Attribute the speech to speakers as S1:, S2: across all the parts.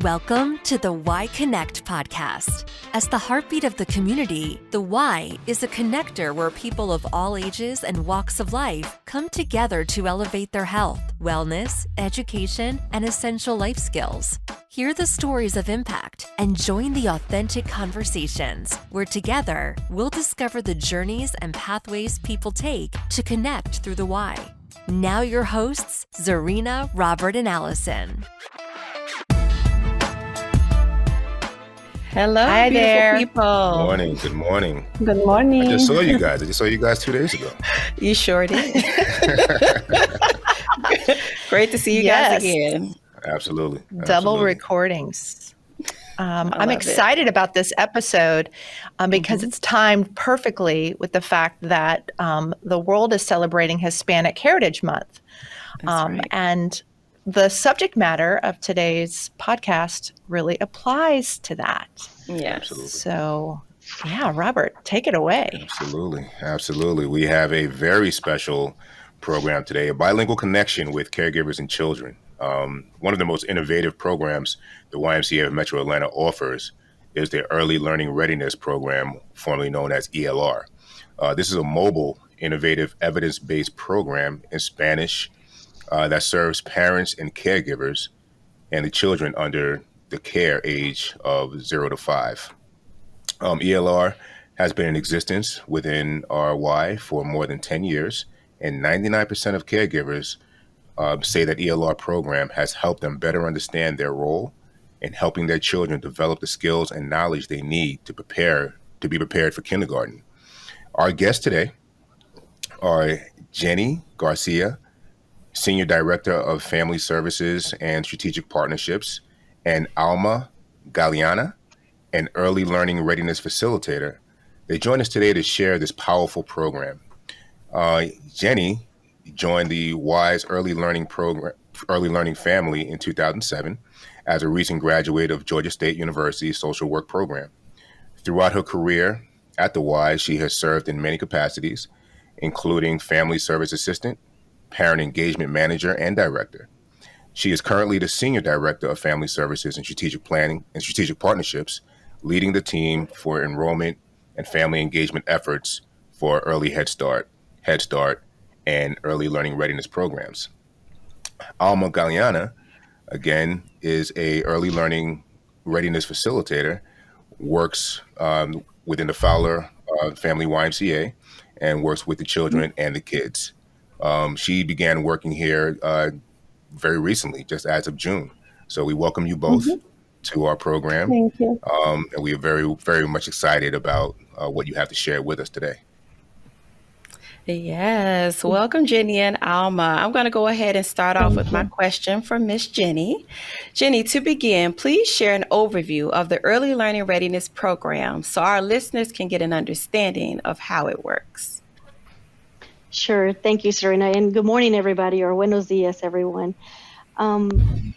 S1: Welcome to the Y Connect podcast. As the heartbeat of the community, the Y is a connector where people of all ages and walks of life come together to elevate their health, wellness, education, and essential life skills. Hear the stories of impact and join the authentic conversations where together we'll discover the journeys and pathways people take to connect through the Y. Now your hosts, Zarina, Robert, and Allison.
S2: Hello,
S3: Hi
S2: beautiful
S3: there.
S2: people.
S4: Good morning.
S3: Good morning.
S4: I just saw you guys. 2 days ago.
S2: You sure did. Great to see you guys again.
S4: Absolutely.
S3: Double recordings. I'm
S2: love
S3: excited about this episode because it's timed perfectly with the fact that the world is celebrating Hispanic Heritage Month.
S2: That's right.
S3: And the subject matter of today's podcast really applies to that.
S2: Yes.
S4: Absolutely.
S3: So, yeah, Robert, take it away.
S4: Absolutely. We have a very special program today, a bilingual connection with caregivers and children. One of the most innovative programs the YMCA of Metro Atlanta offers is the Early Learning Readiness Program, formerly known as ELR. This is a mobile, innovative, evidence-based program in Spanish that serves parents and caregivers and the children under the care age of 0 to 5. ELR has been in existence within RY for more than 10 years, and 99% of caregivers say that ELR program has helped them better understand their role in helping their children develop the skills and knowledge they need to be prepared for kindergarten. Our guests today are Yeni Garcia, Senior Director of Family Services and Strategic Partnerships, and Alma Galeana, an Early Learning Readiness Facilitator. They join us today to share this powerful program. Yeni joined the WISE Early Learning family in 2007 as a recent graduate of Georgia State University's social work program. Throughout her career at the WISE, she has served in many capacities, including family service assistant, parent engagement manager, and director. She is currently the Senior Director of Family Services and Strategic Planning and Strategic Partnerships, leading the team for enrollment and family engagement efforts for Early Head Start, and Early Learning Readiness programs. Alma Galeana, again, is a Early Learning Readiness Facilitator, works within the Fowler Family YMCA, and works with the children and the kids. She began working here very recently, just as of June. So we welcome you both to our program.
S3: Thank you.
S4: And we are very, very much excited about what you have to share with us today.
S2: Yes. Welcome, Yeni and Alma. I'm going to go ahead and start off with my question for Miss Yeni. Yeni, to begin, please share an overview of the Early Learning Readiness Program so our listeners can get an understanding of how it works.
S5: Sure. Thank you, Serena. And good morning, everybody, or buenos dias, everyone. The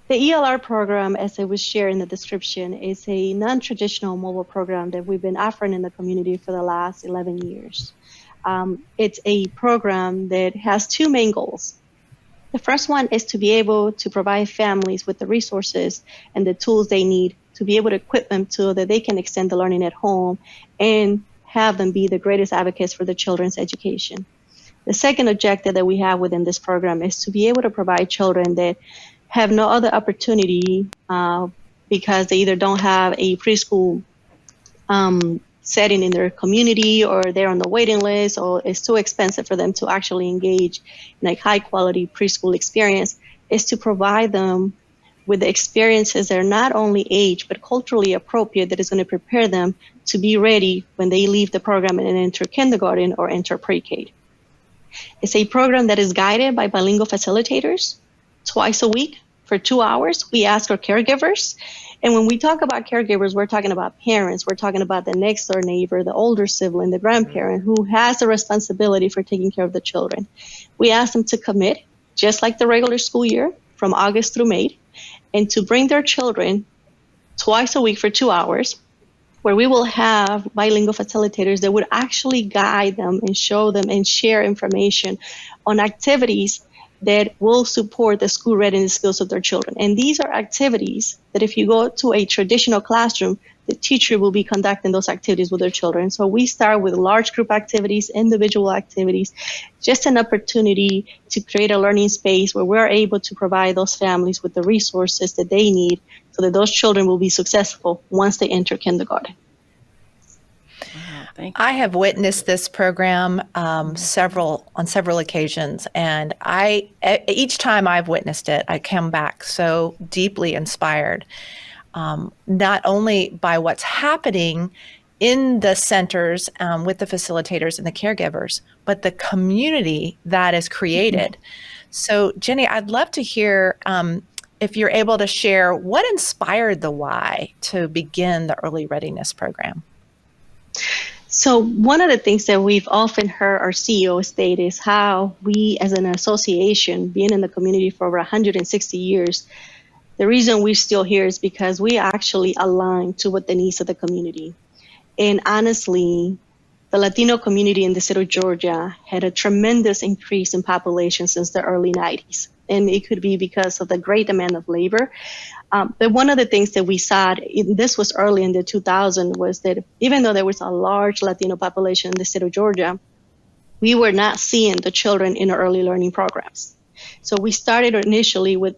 S5: ELR program, as it was shared in the description, is a non-traditional mobile program that we've been offering in the community for the last 11 years. It's a program that has two main goals. The first one is to be able to provide families with the resources and the tools they need to be able to equip them so that they can extend the learning at home and have them be the greatest advocates for the children's education. The second objective that we have within this program is to be able to provide children that have no other opportunity because they either don't have a preschool setting in their community, or they're on the waiting list, or it's too expensive for them to actually engage in a high quality preschool experience, is to provide them with the experiences that are not only age but culturally appropriate, that is going to prepare them to be ready when they leave the program and enter kindergarten or enter pre-K. It's a program that is guided by bilingual facilitators twice a week for 2 hours. We ask our caregivers. And when we talk about caregivers, we're talking about parents. We're talking about the next door neighbor, the older sibling, the grandparent who has the responsibility for taking care of the children. We ask them to commit, just like the regular school year, from August through May, and to bring their children twice a week for 2 hours, where we will have bilingual facilitators that would actually guide them and show them and share information on activities that will support the school readiness skills of their children. And these are activities that if you go to a traditional classroom, the teacher will be conducting those activities with their children. So we start with large group activities, individual activities, just an opportunity to create a learning space where we're able to provide those families with the resources that they need so that those children will be successful once they enter kindergarten.
S3: I have witnessed this program on several occasions, and each time I've witnessed it, I come back so deeply inspired, not only by what's happening in the centers with the facilitators and the caregivers, but the community that is created. So, Jenny, I'd love to hear if you're able to share what inspired the Y to begin the Early Readiness Program.
S5: So one of the things that we've often heard our CEO state is how we as an association, being in the community for over 160 years, the reason we're still here is because we actually align to what the needs of the community. And honestly, the Latino community in the state of Georgia had a tremendous increase in population since the early 90s. And it could be because of the great demand of labor. But one of the things that we saw, this was early in the 2000s, was that even though there was a large Latino population in the state of Georgia, we were not seeing the children in our early learning programs. So we started initially with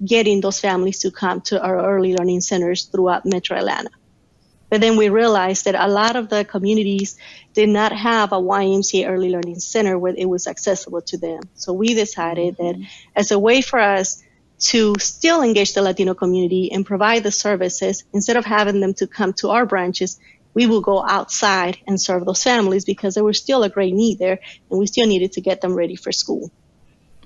S5: getting those families to come to our early learning centers throughout Metro Atlanta. But then we realized that a lot of the communities did not have a YMCA early learning center where it was accessible to them. So we decided that as a way for us to still engage the Latino community and provide the services, instead of having them to come to our branches, we will go outside and serve those families because there was still a great need there and we still needed to get them ready for school.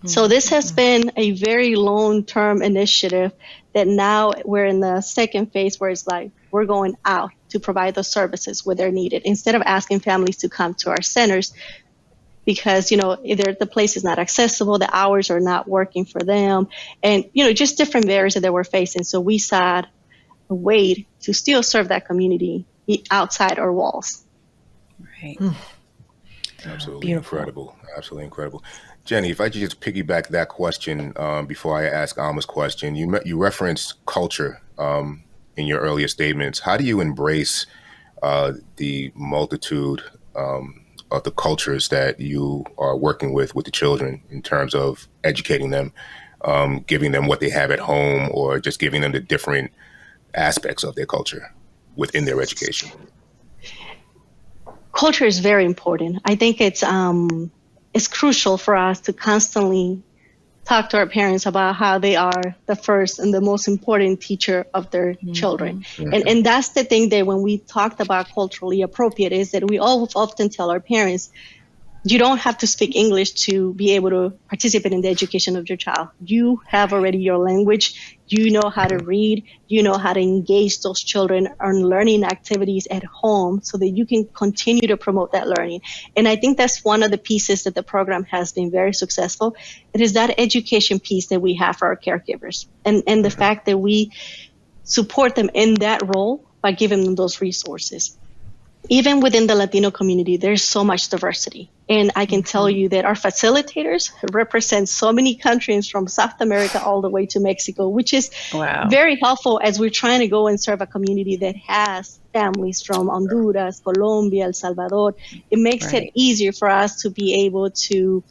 S5: So this has been a very long-term initiative that now we're in the second phase where it's like we're going out to provide those services where they're needed instead of asking families to come to our centers because, either the place is not accessible, the hours are not working for them, and, just different barriers that they were facing. So we saw a way to still serve that community outside our walls.
S2: Right.
S4: Absolutely
S3: Beautiful.
S4: incredible. Absolutely incredible. Jenny, if I could just piggyback that question before I ask Alma's question, you referenced culture in your earlier statements. How do you embrace the multitude of the cultures that you are working with the children in terms of educating them, giving them what they have at home, or just giving them the different aspects of their culture within their education?
S5: Culture is very important. I think it's crucial for us to constantly talk to our parents about how they are the first and the most important teacher of their children. And that's the thing that when we talked about culturally appropriate is that we often tell our parents, you don't have to speak English to be able to participate in the education of your child. You have already your language. You know how to read. You know how to engage those children on learning activities at home so that you can continue to promote that learning. And I think that's one of the pieces that the program has been very successful. It is that education piece that we have for our caregivers and the fact that we support them in that role by giving them those resources. Even within the Latino community, there's so much diversity. And I can tell you that our facilitators represent so many countries from South America all the way to Mexico, which is very helpful as we're trying to go and serve a community that has families from Honduras, Colombia, El Salvador. It makes it easier for us to be able to,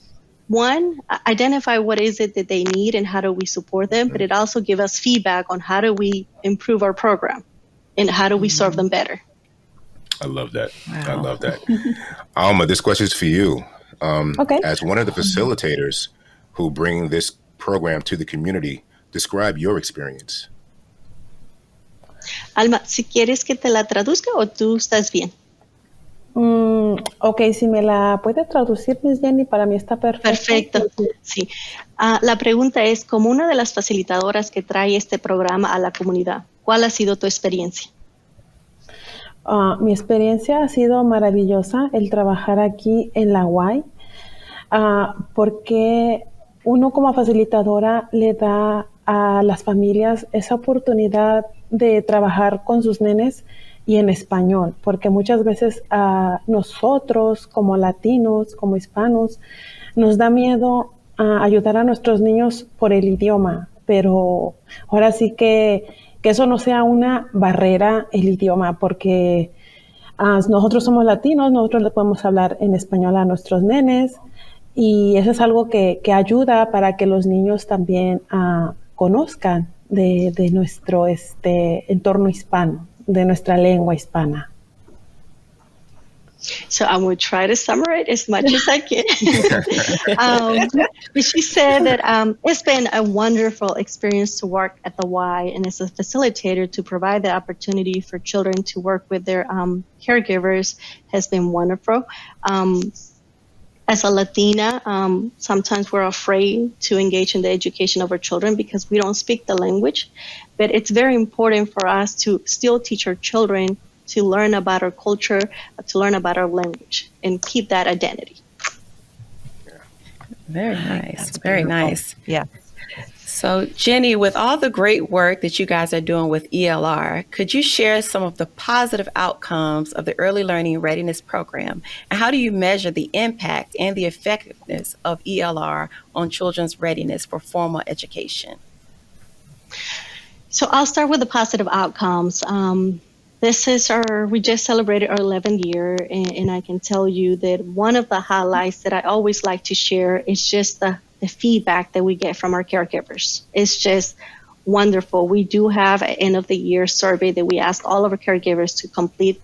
S5: one, identify what is it that they need and how do we support them, but it also gives us feedback on how do we improve our program and how do we serve them better.
S4: I love that. Wow. I love that. Alma, this question is for you. Okay. As one of the facilitators who bring this program to the community, describe your experience.
S5: Alma, si quieres que te la traduzca o tú estás bien.
S6: Ok, si me la puede traducir, Miss Jenny, para mí está perfecto.
S5: Perfecto, sí. La pregunta es, como una de las facilitadoras que trae este programa a la comunidad, ¿cuál ha sido tu experiencia?
S6: Mi experiencia ha sido maravillosa el trabajar aquí en la UAI, porque uno como facilitadora le da a las familias esa oportunidad de trabajar con sus nenes y en español, porque muchas veces a nosotros como latinos, como hispanos, nos da miedo ayudar a nuestros niños por el idioma, pero ahora sí que eso no sea una barrera el idioma, porque nosotros somos latinos, nosotros le podemos hablar en español a nuestros nenes, y eso es algo que ayuda para que los niños también conozcan de nuestro entorno hispano, de nuestra lengua hispana.
S5: So I will try to summarize as much as I can. But she said that it's been a wonderful experience to work at the Y and as a facilitator to provide the opportunity for children to work with their caregivers has been wonderful. As a Latina, sometimes we're afraid to engage in the education of our children because we don't speak the language. But it's very important for us to still teach our children to learn about our culture, to learn about our language, and keep that identity.
S2: Very nice.
S3: That's
S2: Very
S3: beautiful.
S2: nice.
S3: Yeah.
S2: So, Jenny, with all the great work that you guys are doing with ELR, could you share some of the positive outcomes of the Early Learning Readiness Program? And how do you measure the impact and the effectiveness of ELR on children's readiness for formal education?
S5: So I'll start with the positive outcomes. We just celebrated our 11th year, and I can tell you that one of the highlights that I always like to share is just the feedback that we get from our caregivers. It's just wonderful. We do have an end of the year survey that we ask all of our caregivers to complete,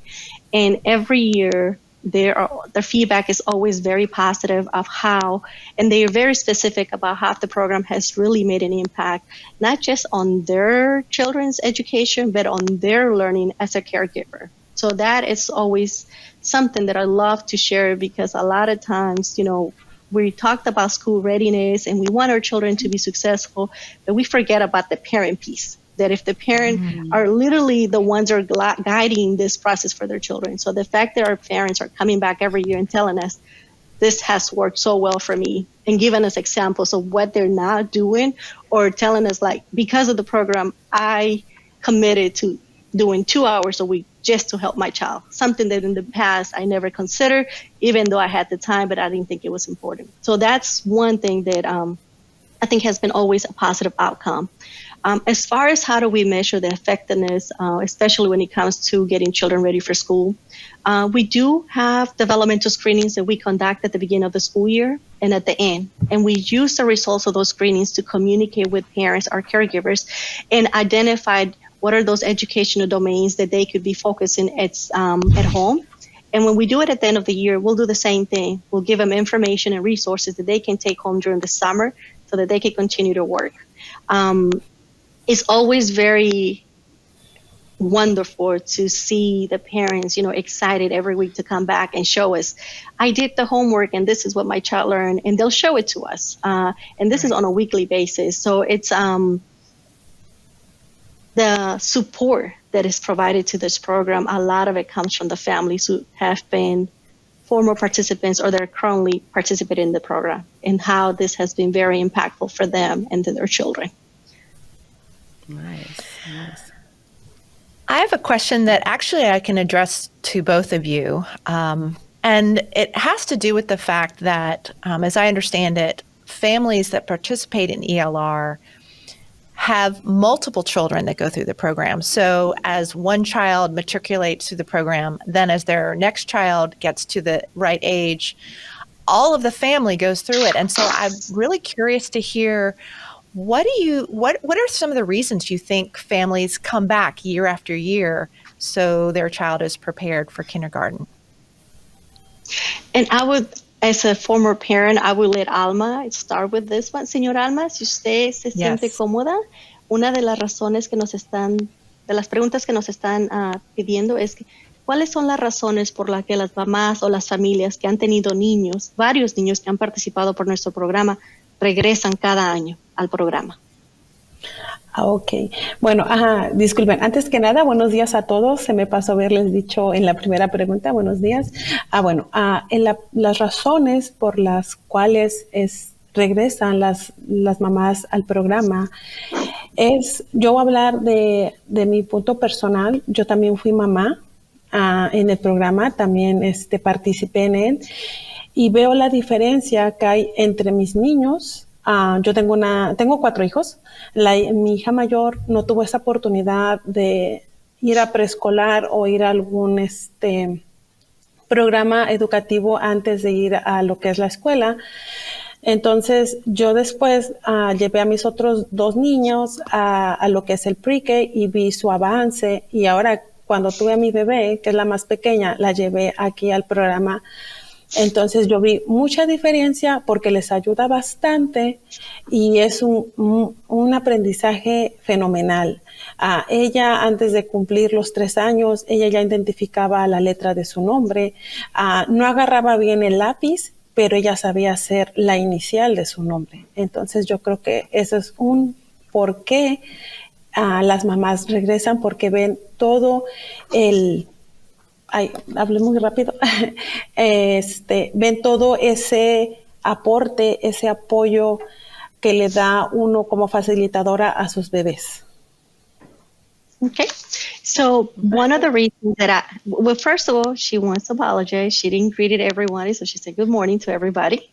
S5: and every year the feedback is always very positive of how, and they are very specific about how the program has really made an impact, not just on their children's education, but on their learning as a caregiver. So that is always something that I love to share, because a lot of times, we talked about school readiness and we want our children to be successful, but we forget about the parent piece. That if the parents are literally the ones who are guiding this process for their children. So the fact that our parents are coming back every year and telling us, this has worked so well for me, and giving us examples of what they're not doing, or telling us, like, because of the program, I committed to doing 2 hours a week just to help my child. Something that in the past I never considered, even though I had the time, but I didn't think it was important. So that's one thing that I think has been always a positive outcome. As far as how do we measure the effectiveness, especially when it comes to getting children ready for school, we do have developmental screenings that we conduct at the beginning of the school year and at the end. And we use the results of those screenings to communicate with parents, our caregivers, and identify what are those educational domains that they could be focusing at home. And when we do it at the end of the year, we'll do the same thing. We'll give them information and resources that they can take home during the summer so that they can continue to work. It's always very wonderful to see the parents, excited every week to come back and show us, I did the homework and this is what my child learned, and they'll show it to us. And this is on a weekly basis. So it's the support that is provided to this program. A lot of it comes from the families who have been former participants or they're currently participating in the program, and how this has been very impactful for them and to their children.
S2: Nice.
S3: I have a question that actually I can address to both of you. And it has to do with the fact that, as I understand it, families that participate in ELR have multiple children that go through the program. So as one child matriculates through the program, then as their next child gets to the right age, all of the family goes through it. And so I'm really curious to hear, what are some of the reasons you think families come back year after year so their child is prepared for kindergarten?
S5: And I would, as a former parent, I would let Alma start with this one. Señor Alma, si usted se siente cómoda, una de las razones que de las preguntas que nos están pidiendo es que, ¿cuáles son las razones por las que las mamás o las familias que han tenido niños, varios niños que han participado por nuestro programa, regresan cada año al programa?
S6: Ok. Bueno, disculpen. Antes que nada, buenos días a todos. Se me pasó haberles dicho en la primera pregunta, buenos días. Las razones por las cuales regresan las mamás al programa yo voy a hablar de mi punto personal. Yo también fui mamá en el programa, también participé en él, y veo la diferencia que hay entre mis niños Yo tengo 4 hijos. Mi hija mayor no tuvo esa oportunidad de ir a preescolar o ir a algún programa educativo antes de ir a lo que es la escuela. Entonces, yo después llevé a mis otros 2 niños a lo que es el pre-K y vi su avance. Y ahora, cuando tuve a mi bebé, que es la más pequeña, la llevé aquí al programa. Entonces, yo vi mucha diferencia porque les ayuda bastante y es un aprendizaje fenomenal. Ella, antes de cumplir los 3 años, ella ya identificaba la letra de su nombre. No agarraba bien el lápiz, pero ella sabía hacer la inicial de su nombre. Entonces, yo creo que eso es un por qué las mamás regresan, porque ven todo hablé muy rápido. Ven todo ese aporte, ese apoyo que le da uno como facilitadora a sus bebés.
S5: Okay. So one of the reasons that well, first of all, she wants to apologize. She didn't greet everybody, so she said good morning to everybody.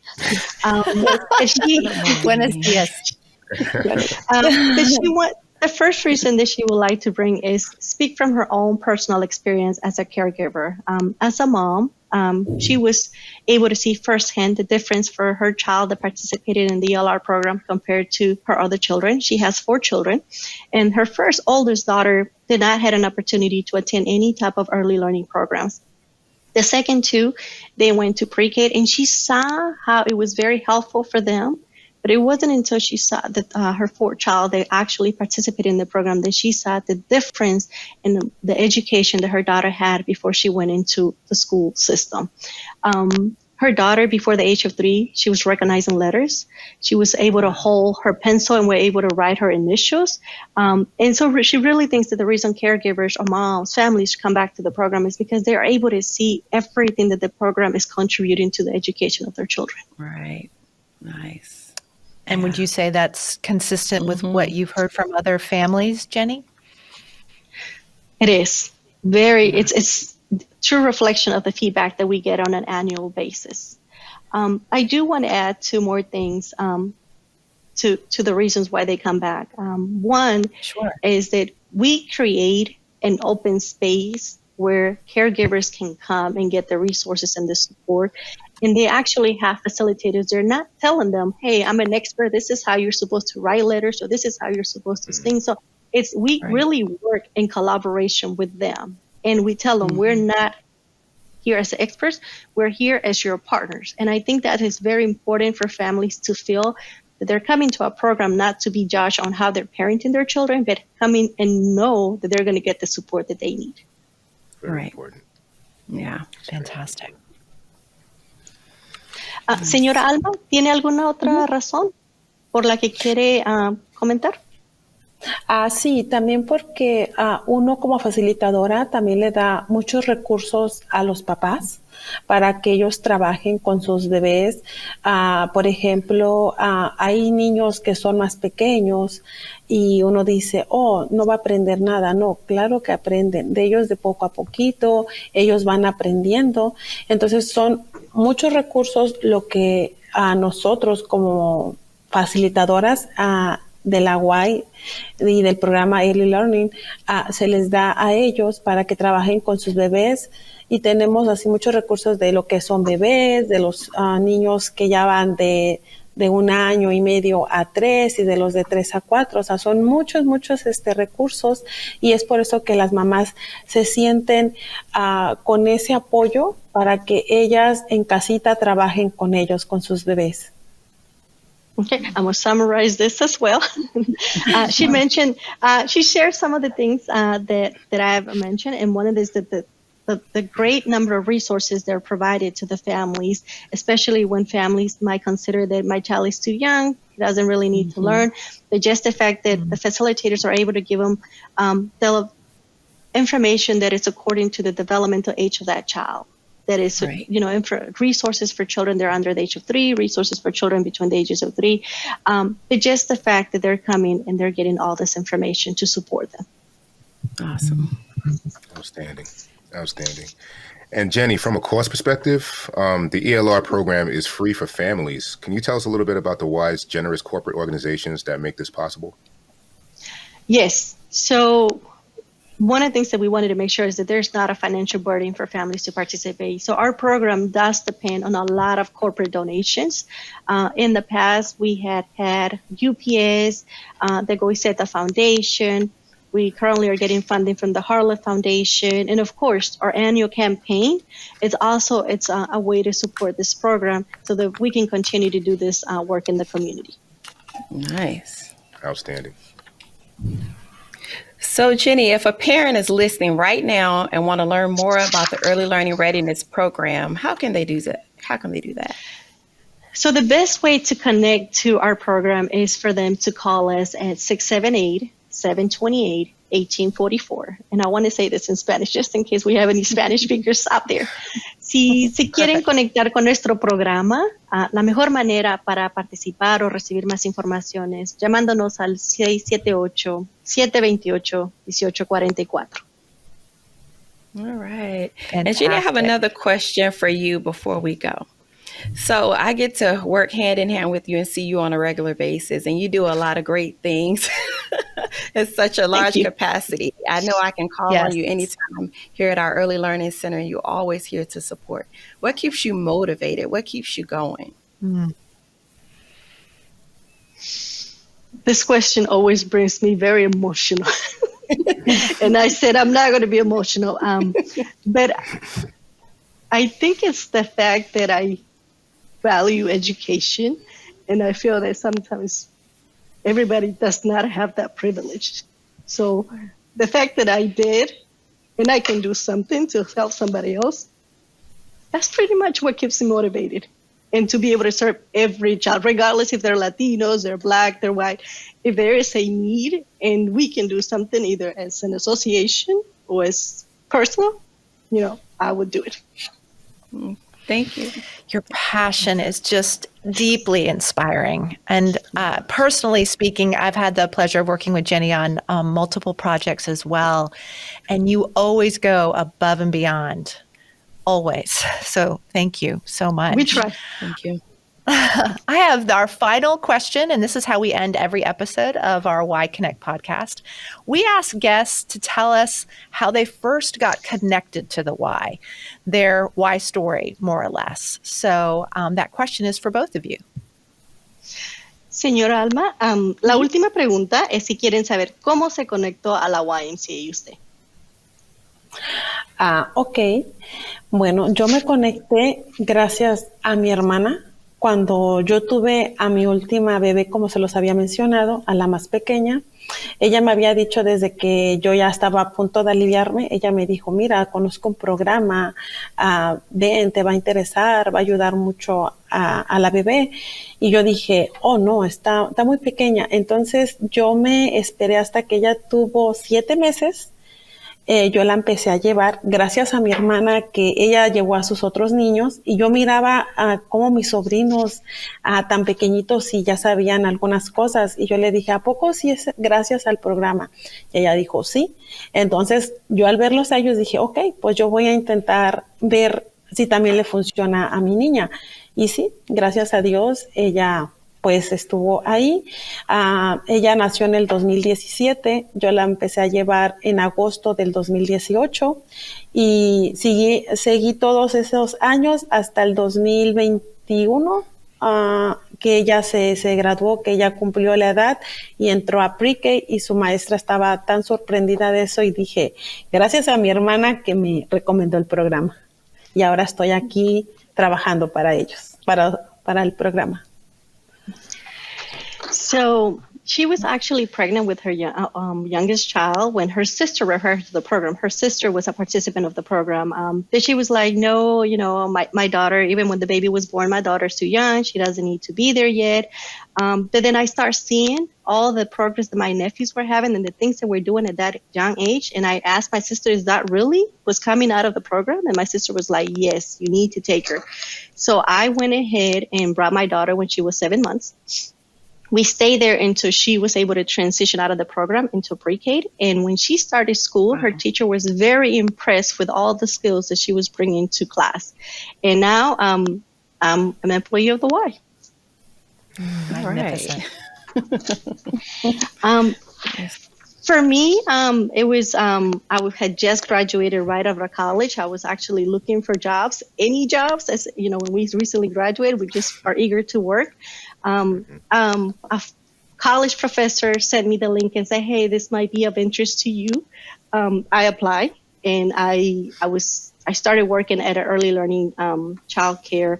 S3: Buenos días.
S5: The first reason that she would like to bring is speak from her own personal experience as a caregiver. As a mom, she was able to see firsthand the difference for her child that participated in the ELR program compared to her other children. She has 4 children, and her oldest daughter did not have an opportunity to attend any type of early learning programs. The second 2, they went to pre-K, and she saw how it was very helpful for them. But it wasn't until she saw that her 4th child that actually participated in the program that she saw the difference in the education that her daughter had before she went into the school system. Her daughter, before the age of 3, she was recognizing letters. She was able to hold her pencil and were able to write her initials. And so she really thinks that the reason caregivers or moms, families come back to the program is because they are able to see everything that the program is contributing to the education of their children.
S2: Right. Nice.
S3: And would you say that's consistent with what you've heard from other families, Jenny?
S5: It is. It's true reflection of the feedback that we get on an annual basis. I do want to add 2 more things to the reasons why they come back. One is that we create an open space where caregivers can come and get the resources and the support. And they actually have facilitators. They're not telling them, hey, I'm an expert. This is how you're supposed to write letters, or this is how you're supposed to sing. So we really work in collaboration with them. And we tell them we're not here as experts. We're here as your partners. And I think that is very important for families to feel that they're coming to a program not to be judged on how they're parenting their children, but coming and know that they're going to get the support that they need.
S4: Very important.
S2: Yeah.
S3: Fantastic.
S5: Señora Alma, ¿tiene alguna otra razón por la que quiere comentar?
S6: Sí, también porque uno como facilitadora también le da muchos recursos a los papás para que ellos trabajen con sus bebés. Por ejemplo, hay niños que son más pequeños y uno dice, no va a aprender nada. No, claro que aprenden. De ellos de poco a poquito, ellos van aprendiendo. Entonces son muchos recursos lo que a nosotros como facilitadoras de la UAI y del programa Early Learning se les da a ellos para que trabajen con sus bebés, y tenemos así muchos recursos de lo que son bebés, de los niños que ya van de 1 año y medio a 3 y de los de 3 a 4, o sea, son muchos recursos, y es por eso que las mamás se sienten con ese apoyo para que ellas en casita trabajen con ellos, con sus bebés.
S5: Okay, I'm going to summarize this as well. She mentioned, she shared some of the things that I've mentioned, and one of these the great number of resources that are provided to the families, especially when families might consider that my child is too young, he doesn't really need to learn, but just the fact that the facilitators are able to give them the information that is according to the developmental age of that child. That is, resources for children that are under the age of 3, resources for children between the ages of 3. But just the fact that they're coming and they're getting all this information to support them.
S2: Awesome.
S4: Outstanding. And Jenny, from a cost perspective, the ELR program is free for families. Can you tell us a little bit about the wise, generous corporate organizations that make this possible?
S5: Yes. So one of the things that we wanted to make sure is that there's not a financial burden for families to participate. So our program does depend on a lot of corporate donations. In the past, we had UPS, the Goiseta Foundation. We currently are getting funding from the Harlot Foundation. And of course, our annual campaign is also, it's a way to support this program so that we can continue to do this work in the community.
S2: Nice.
S4: Outstanding.
S2: So, Jenny, if a parent is listening right now and want to learn more about the Early Learning Readiness Program, how can they do that? So
S5: the best way to connect to our program is for them to call us at 678-728-1844. And I want to say this in Spanish, just in case we have any Spanish speakers out there. Si quieren conectar con nuestro programa, la mejor manera para participar o recibir más informaciones, llamándonos al 678-728-1844.
S2: All right.
S3: Fantastic.
S2: And Jenny, I have another question for you before we go. So I get to work hand in hand with you and see you on a regular basis, and you do a lot of great things in such a large capacity. I know I can call on you anytime here at our Early Learning Center. You're always here to support. What keeps you motivated? What keeps you going?
S5: This question always brings me very emotional. And I said, I'm not going to be emotional. But I think it's the fact that I value education, and I feel that sometimes everybody does not have that privilege. So the fact that I did, and I can do something to help somebody else, that's pretty much what keeps me motivated. And to be able to serve every child, regardless if they're Latinos, they're Black, they're white, if there is a need and we can do something either as an association or as personal, I would do it.
S2: Thank you.
S3: Your passion is just deeply inspiring. And personally speaking, I've had the pleasure of working with Jenny on multiple projects as well. And you always go above and beyond, always. So thank you so much.
S5: We try.
S2: Thank you.
S3: I have our final question, and this is how we end every episode of our Y Connect podcast. We ask guests to tell us how they first got connected to the Y, their Y story, more or less. So that question is for both of you.
S5: Señora Alma, la última pregunta es si quieren saber cómo se conectó a la YMCA usted.
S6: Ok. Bueno, yo me conecté gracias a mi hermana. Cuando yo tuve a mi última bebé, como se los había mencionado, a la más pequeña, ella me había dicho desde que yo ya estaba a punto de aliviarme, ella me dijo, mira, conozco un programa, ven, te va a interesar, va a ayudar mucho a la bebé. Y yo dije, oh no, está muy pequeña. Entonces yo me esperé hasta que ella tuvo 7 meses. Yo la empecé a llevar gracias a mi hermana, que ella llevó a sus otros niños, y yo miraba cómo mis sobrinos tan pequeñitos y ya sabían algunas cosas, y yo le dije, ¿a poco sí es gracias al programa? Y ella dijo, sí. Entonces yo al verlos a ellos dije, ok, pues yo voy a intentar ver si también le funciona a mi niña. Y sí, gracias a Dios, ella pues estuvo ahí. Ella nació en el 2017, yo la empecé a llevar en agosto del 2018 y seguí todos esos años hasta el 2021, que ella se graduó, que ella cumplió la edad y entró a pre-K, y su maestra estaba tan sorprendida de eso, y dije, gracias a mi hermana que me recomendó el programa, y ahora estoy aquí trabajando para ellos, para el programa.
S5: So she was actually pregnant with her youngest child when her sister referred her to the program. Her sister was a participant of the program. But she was like, no, my daughter, even when the baby was born, my daughter's too young. She doesn't need to be there yet. But then I start seeing all the progress that my nephews were having and the things that we're doing at that young age. And I asked my sister, is that really what's coming out of the program? And my sister was like, yes, you need to take her. So I went ahead and brought my daughter when she was 7 months. we stayed there until she was able to transition out of the program into pre-K. And when she started school, her teacher was very impressed with all the skills that she was bringing to class. And now I'm an employee of the Y.
S3: Magnificent.
S5: For me, it was, I had just graduated right out of college. I was actually looking for jobs, any jobs. As you know, when we recently graduated, we just are eager to work. A college professor sent me the link and said, hey, this might be of interest to you. I applied, and I started working at an early learning childcare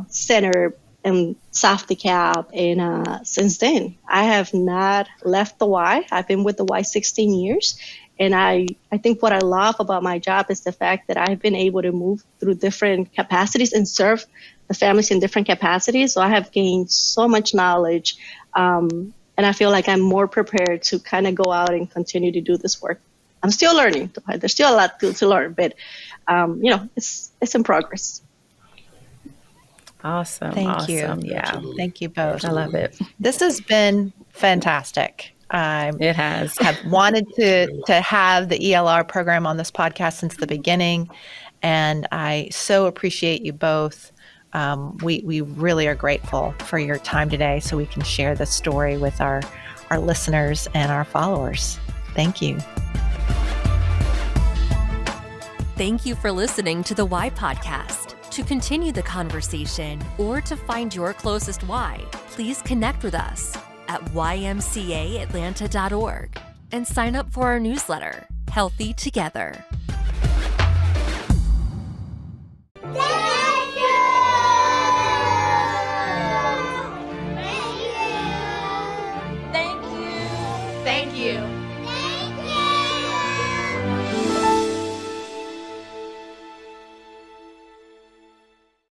S5: center in South DeKalb, and since then I have not left the Y. I've been with the Y 16 years, and I think what I love about my job is the fact that I've been able to move through different capacities and serve the families in different capacities. So I have gained so much knowledge, and I feel like I'm more prepared to kind of go out and continue to do this work. I'm still learning. There's still a lot to learn, but it's in progress.
S2: Awesome.
S3: Thank you.
S2: Yeah.
S4: Absolutely.
S3: Thank you both.
S2: I love it.
S3: This has been fantastic.
S2: It has.
S3: Have wanted to have the ELR program on this podcast since the beginning, and I so appreciate you both. We really are grateful for your time today, so we can share this story with our listeners and our followers. Thank you.
S1: Thank you for listening to the Y Podcast. To continue the conversation or to find your closest Y, please connect with us at ymcaatlanta.org and sign up for our newsletter, Healthy Together.